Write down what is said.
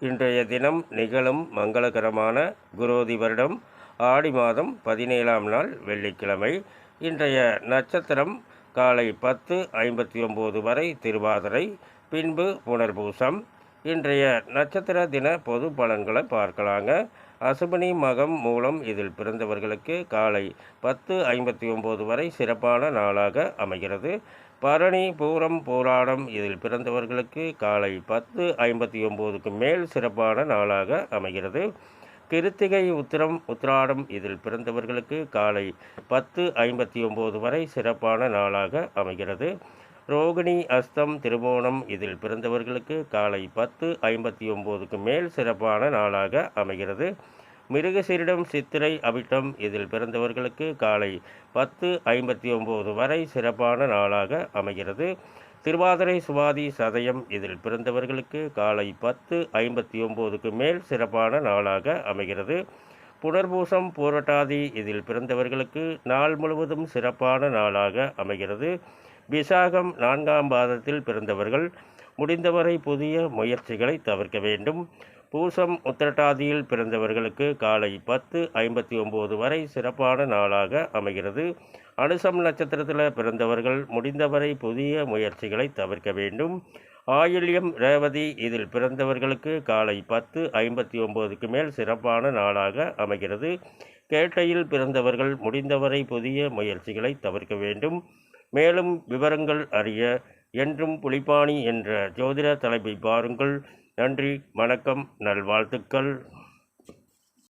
இன்றைய தினம் நிகழும் மங்களகரமான குரோதி வருடம் ஆடி மாதம் 17ஆம் நாள் வெள்ளிக்கிழமை. இன்றைய நட்சத்திரம் காலை 10:59 வரை திருவாதிரை, பின்பு புனர்பூசம். இன்றைய நட்சத்திர தின பொது பலன்களை பார்க்கலாங்க. அசுபனி மகம் மூலம் இதில் பிறந்தவர்களுக்கு காலை 10:59 வரை சிறப்பான நாளாக அமைகிறது. பரணி, பூரம், போராடம் இதில் பிறந்தவர்களுக்கு காலை 10:59க்கு மேல் சிறப்பான நாளாக அமைகிறது. கிருத்திகை, உத்திரம், உத்திராடம் இதில் பிறந்தவர்களுக்கு காலை 10:59 வரை சிறப்பான நாளாக அமைகிறது. ரோகிணி, அஸ்தம், திருவோணம் இதில் பிறந்தவர்களுக்கு காலை 10:59க்கு மேல் சிறப்பான நாளாக அமைகிறது. மிருகசீரிடம், சித்திரை, அவிட்டம் இதில் பிறந்தவர்களுக்கு காலை 10:59 வரை சிறப்பான நாளாக அமைகிறது. திருவாதிரை, சுவாதி, சதயம் இதில் பிறந்தவர்களுக்கு காலை 10:59க்கு மேல் சிறப்பான நாளாக அமைகிறது. புனர்பூசம், பூரட்டாதி இதில் பிறந்தவர்களுக்கு நாள் முழுவதும் சிறப்பான நாளாக அமைகிறது. விசாகம் 4ஆம் பாதத்தில் பிறந்தவர்கள் முடிந்தவரை புதிய முயற்சிகளை தவிர்க்க வேண்டும். பூசம், உத்திரட்டாதியில் பிறந்தவர்களுக்கு காலை 10:59 வரை சிறப்பான நாளாக அமைகிறது. அனுசம் நட்சத்திரத்தில் பிறந்தவர்கள் முடிந்தவரை புதிய முயற்சிகளை தவிர்க்க வேண்டும். ஆயில்யம், ரேவதி இதில் பிறந்தவர்களுக்கு காலை 10:59க்கு மேல் சிறப்பான நாளாக அமைகிறது. கேட்டையில் பிறந்தவர்கள் முடிந்தவரை புதிய முயற்சிகளை தவிர்க்க வேண்டும். மேலும் விவரங்கள் அறிய என்றும் புலிப்பாணி என்ற ஜோதிட தலைப்பை பாருங்கள். நன்றி, வணக்கம், நல்வாழ்த்துக்கள்.